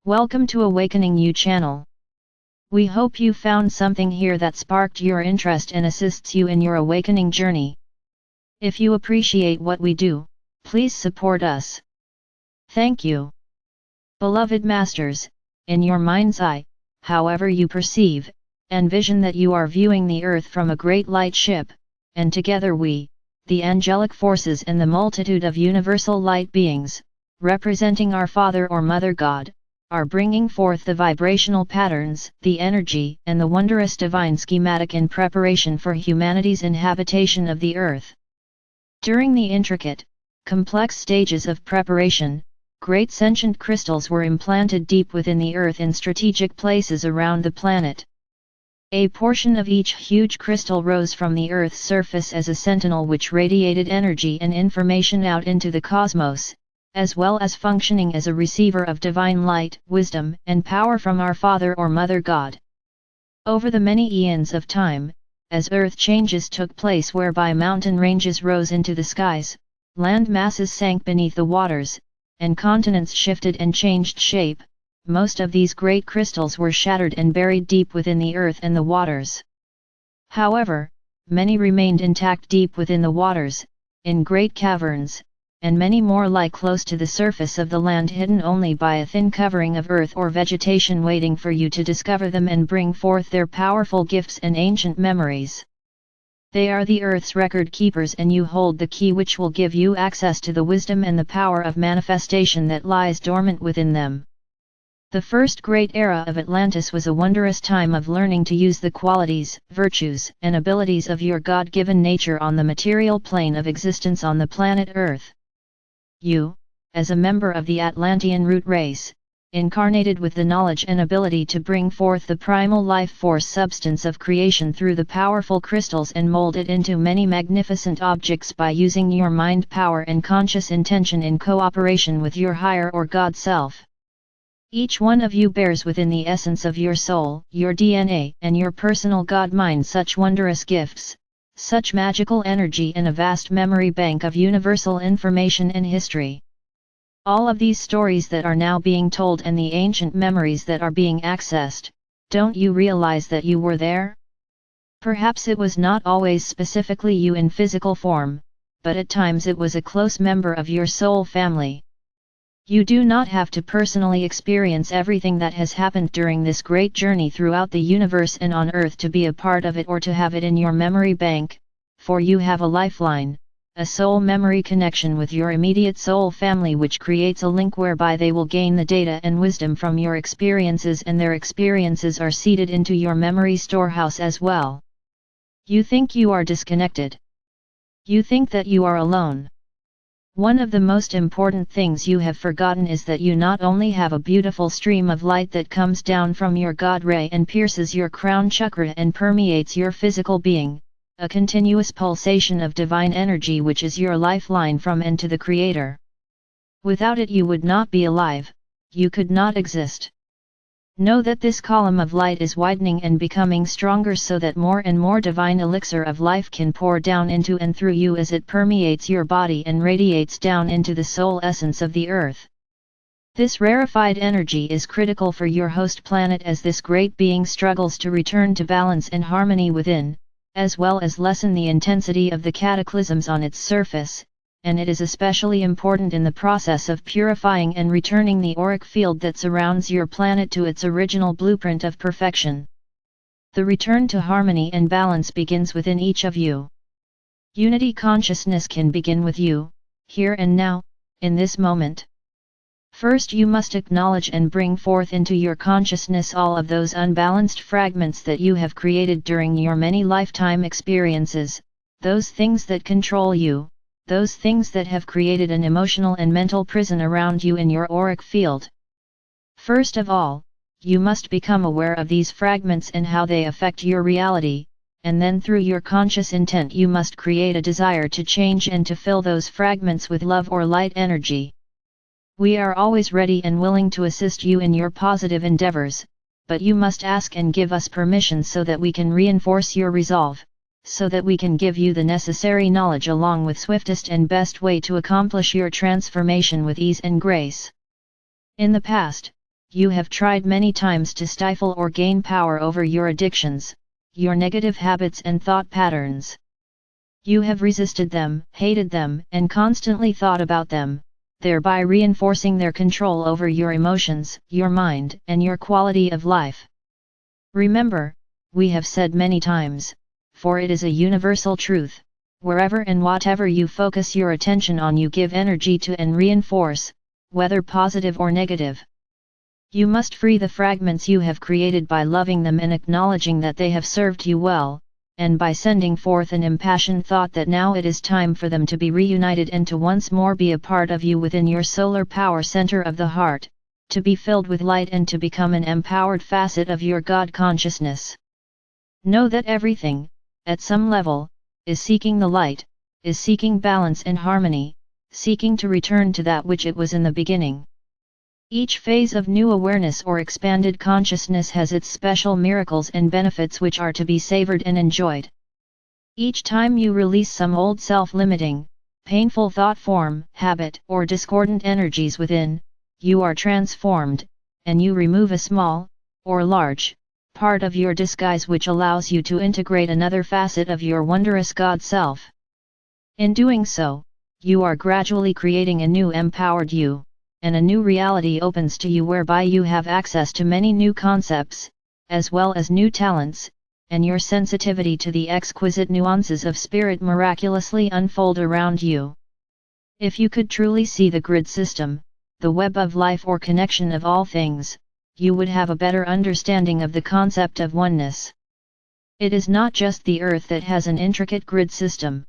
Welcome to AwakeningYOU channel. We hope you found something here that sparked your interest and assists you in your awakening journey. If you appreciate what we do, please support us. Thank you. Beloved Masters, in your mind's eye, however you perceive, envision that you are viewing the earth from a great light ship, and together we, the angelic forces and the multitude of universal light beings, representing our Father or Mother God, are bringing forth the vibrational patterns, the energy, and the wondrous divine schematic in preparation for humanity's inhabitation of the earth. During the intricate, complex stages of preparation, great sentient crystals were implanted deep within the earth in strategic places around the planet. A portion of each huge crystal rose from the earth's surface as a sentinel which radiated energy and information out into the cosmos, as well as functioning as a receiver of divine light, wisdom, and power from our Father or Mother God. Over the many eons of time, as earth changes took place whereby mountain ranges rose into the skies, land masses sank beneath the waters, and continents shifted and changed shape, most of these great crystals were shattered and buried deep within the earth and the waters. However, many remained intact deep within the waters, in great caverns, and many more lie close to the surface of the land hidden only by a thin covering of earth or vegetation waiting for you to discover them and bring forth their powerful gifts and ancient memories. They are the earth's record keepers and you hold the key which will give you access to the wisdom and the power of manifestation that lies dormant within them. The first great era of Atlantis was a wondrous time of learning to use the qualities, virtues, and abilities of your God-given nature on the material plane of existence on the planet Earth. You, as a member of the Atlantean root race, incarnated with the knowledge and ability to bring forth the primal life force substance of creation through the powerful crystals and mold it into many magnificent objects by using your mind power and conscious intention in cooperation with your higher or God self. Each one of you bears within the essence of your soul, your DNA, and your personal God mind such wondrous gifts, such magical energy and a vast memory bank of universal information and history. All of these stories that are now being told and the ancient memories that are being accessed, don't you realize that you were there? Perhaps it was not always specifically you in physical form, but at times it was a close member of your soul family. You do not have to personally experience everything that has happened during this great journey throughout the universe and on Earth to be a part of it or to have it in your memory bank, for you have a lifeline, a soul memory connection with your immediate soul family which creates a link whereby they will gain the data and wisdom from your experiences and their experiences are seeded into your memory storehouse as well. You think you are disconnected. You think that you are alone. One of the most important things you have forgotten is that you not only have a beautiful stream of light that comes down from your God ray and pierces your crown chakra and permeates your physical being, a continuous pulsation of divine energy which is your lifeline from and to the Creator. Without it you would not be alive, you could not exist. Know that this column of light is widening and becoming stronger so that more and more divine elixir of life can pour down into and through you as it permeates your body and radiates down into the soul essence of the earth. This rarefied energy is critical for your host planet as this great being struggles to return to balance and harmony within, as well as lessen the intensity of the cataclysms on its surface, and it is especially important in the process of purifying and returning the auric field that surrounds your planet to its original blueprint of perfection. The return to harmony and balance begins within each of you. Unity consciousness can begin with you, here and now, in this moment. First you must acknowledge and bring forth into your consciousness all of those unbalanced fragments that you have created during your many lifetime experiences, those things that control you, those things that have created an emotional and mental prison around you in your auric field. First of all, you must become aware of these fragments and how they affect your reality, and then through your conscious intent you must create a desire to change and to fill those fragments with love or light energy. We are always ready and willing to assist you in your positive endeavors, but you must ask and give us permission so that we can reinforce your resolve, so that we can give you the necessary knowledge along with swiftest and best way to accomplish your transformation with ease and grace. In the past, you have tried many times to stifle or gain power over your addictions, your negative habits and thought patterns. You have resisted them, hated them, and constantly thought about them, thereby reinforcing their control over your emotions, your mind, and your quality of life. Remember, we have said many times, for it is a universal truth, wherever and whatever you focus your attention on you give energy to and reinforce, whether positive or negative. You must free the fragments you have created by loving them and acknowledging that they have served you well, and by sending forth an impassioned thought that now it is time for them to be reunited and to once more be a part of you within your solar power center of the heart, to be filled with light and to become an empowered facet of your God consciousness. Know that everything, at some level, is seeking the light, is seeking balance and harmony, seeking to return to that which it was in the beginning. Each phase of new awareness or expanded consciousness has its special miracles and benefits which are to be savored and enjoyed. Each time you release some old self-limiting, painful thought form, habit, or discordant energies within, you are transformed, and you remove a small, or large, part of your disguise which allows you to integrate another facet of your wondrous God self. In doing so, you are gradually creating a new empowered you, and a new reality opens to you whereby you have access to many new concepts, as well as new talents, and your sensitivity to the exquisite nuances of spirit miraculously unfold around you. If you could truly see the grid system, the web of life or connection of all things, you would have a better understanding of the concept of oneness. It is not just the earth that has an intricate grid system.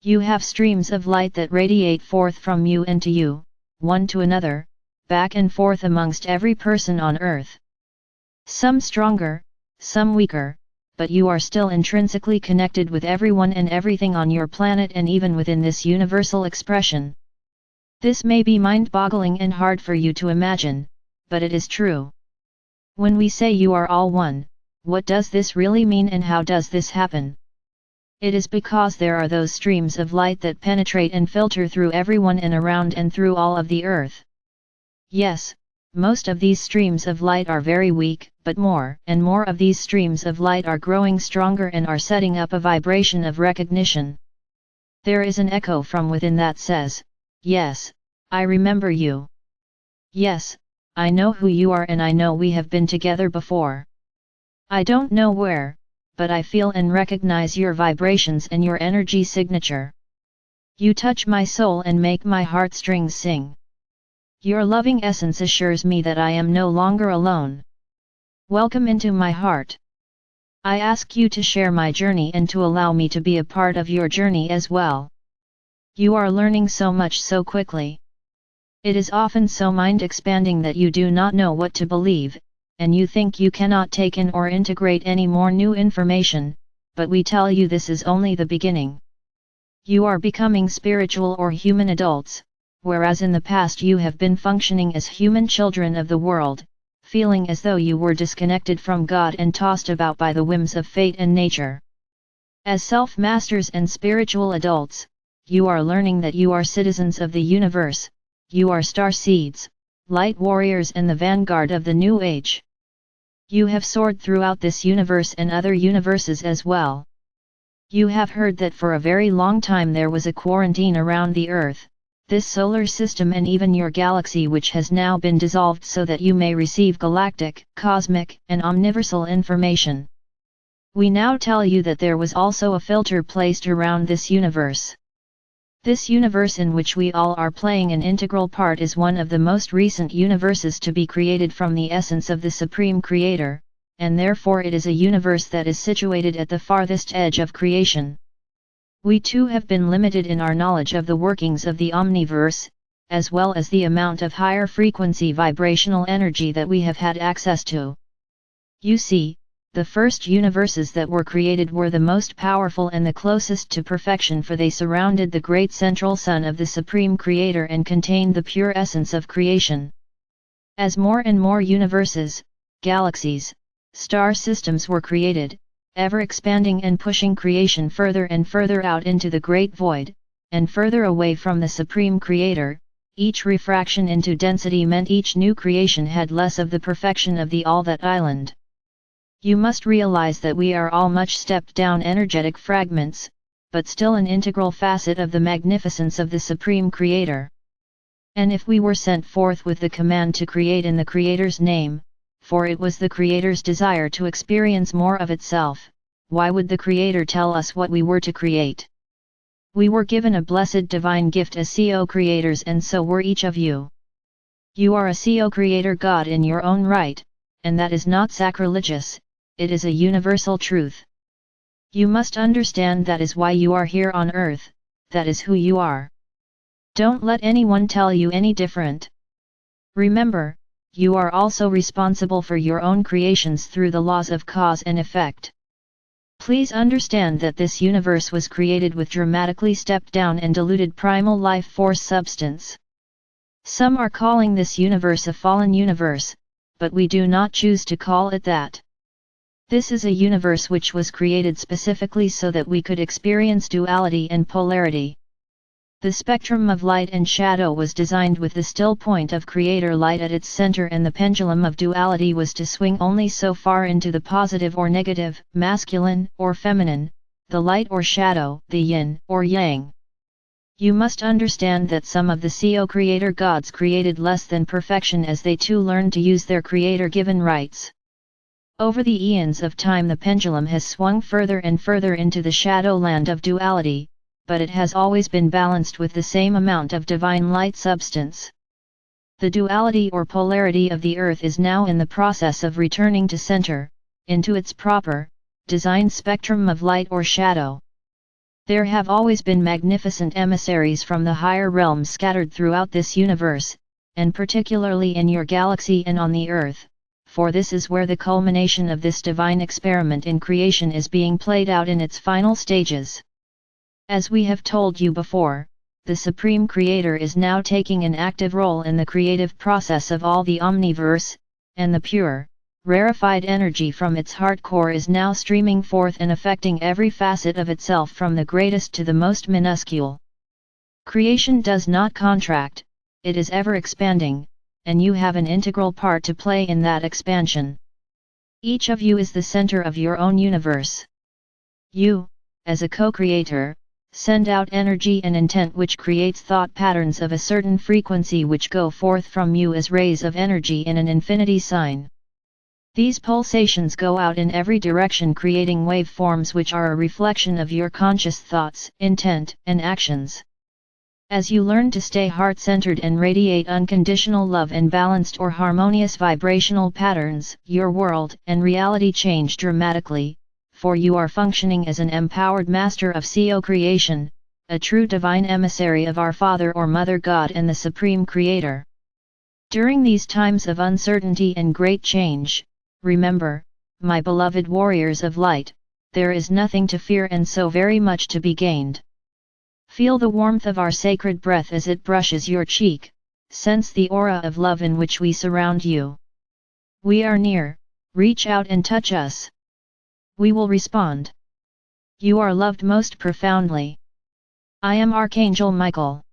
You have streams of light that radiate forth from you and to you, one to another, back and forth amongst every person on earth. Some stronger, some weaker, but you are still intrinsically connected with everyone and everything on your planet and even within this universal expression. This may be mind-boggling and hard for you to imagine, but it is true. When we say you are all one, what does this really mean and how does this happen? It is because there are those streams of light that penetrate and filter through everyone and around and through all of the earth. Yes, most of these streams of light are very weak, but more and more of these streams of light are growing stronger and are setting up a vibration of recognition. There is an echo from within that says, "Yes, I remember you. Yes, I know who you are and I know we have been together before. I don't know where, but I feel and recognize your vibrations and your energy signature. You touch my soul and make my heartstrings sing. Your loving essence assures me that I am no longer alone. Welcome into my heart. I ask you to share my journey and to allow me to be a part of your journey as well. You are learning so much so quickly. It is often so mind-expanding that you do not know what to believe, and you think you cannot take in or integrate any more new information, but we tell you this is only the beginning. You are becoming spiritual or human adults, whereas in the past you have been functioning as human children of the world, feeling as though you were disconnected from God and tossed about by the whims of fate and nature. As self-masters and spiritual adults, you are learning that you are citizens of the universe, you are star seeds, light warriors and the vanguard of the new age. You have soared throughout this universe and other universes as well. You have heard that for a very long time there was a quarantine around the Earth, this solar system and even your galaxy, which has now been dissolved so that you may receive galactic, cosmic, and omniversal information. We now tell you that there was also a filter placed around this universe. This universe in which we all are playing an integral part is one of the most recent universes to be created from the essence of the Supreme Creator, and therefore it is a universe that is situated at the farthest edge of creation. We too have been limited in our knowledge of the workings of the omniverse, as well as the amount of higher frequency vibrational energy that we have had access to. You see, the first universes that were created were the most powerful and the closest to perfection, for they surrounded the great central sun of the Supreme Creator and contained the pure essence of creation. As more and more universes, galaxies, star systems were created, ever expanding and pushing creation further and further out into the great void, and further away from the Supreme Creator, each refraction into density meant each new creation had less of the perfection of the all that island. You must realize that we are all much stepped down energetic fragments, but still an integral facet of the magnificence of the Supreme Creator. And if we were sent forth with the command to create in the Creator's name, for it was the Creator's desire to experience more of itself, why would the Creator tell us what we were to create? We were given a blessed divine gift as CO creators, and so were each of you. You are a CO creator God in your own right, and that is not sacrilegious, it is a universal truth. You must understand that is why you are here on earth, that is who you are. Don't let anyone tell you any different. Remember, you are also responsible for your own creations through the laws of cause and effect. Please understand that this universe was created with dramatically stepped down and diluted primal life force substance. Some are calling this universe a fallen universe, but we do not choose to call it that. This is a universe which was created specifically so that we could experience duality and polarity. The spectrum of light and shadow was designed with the still point of creator light at its center, and the pendulum of duality was to swing only so far into the positive or negative, masculine or feminine, the light or shadow, the yin or yang. You must understand that some of the CO creator gods created less than perfection as they too learned to use their creator-given rights. Over the eons of time the pendulum has swung further and further into the shadowland of duality, but it has always been balanced with the same amount of divine light substance. The duality or polarity of the earth is now in the process of returning to center, into its proper, designed spectrum of light or shadow. There have always been magnificent emissaries from the higher realms scattered throughout this universe, and particularly in your galaxy and on the earth, for this is where the culmination of this divine experiment in creation is being played out in its final stages. As we have told you before, the Supreme Creator is now taking an active role in the creative process of all the omniverse, and the pure, rarefied energy from its heart core is now streaming forth and affecting every facet of itself from the greatest to the most minuscule. Creation does not contract, it is ever expanding, and you have an integral part to play in that expansion. Each of you is the center of your own universe. You, as a co-creator, send out energy and intent which creates thought patterns of a certain frequency which go forth from you as rays of energy in an infinity sign. These pulsations go out in every direction, creating waveforms which are a reflection of your conscious thoughts, intent, and actions. As you learn to stay heart-centered and radiate unconditional love and balanced or harmonious vibrational patterns, your world and reality change dramatically, for you are functioning as an empowered master of CO creation, a true divine emissary of our Father or Mother God and the Supreme Creator. During these times of uncertainty and great change, remember, my beloved warriors of light, there is nothing to fear and so very much to be gained. Feel the warmth of our sacred breath as it brushes your cheek, sense the aura of love in which we surround you. We are near, reach out and touch us. We will respond. You are loved most profoundly. I am Archangel Michael.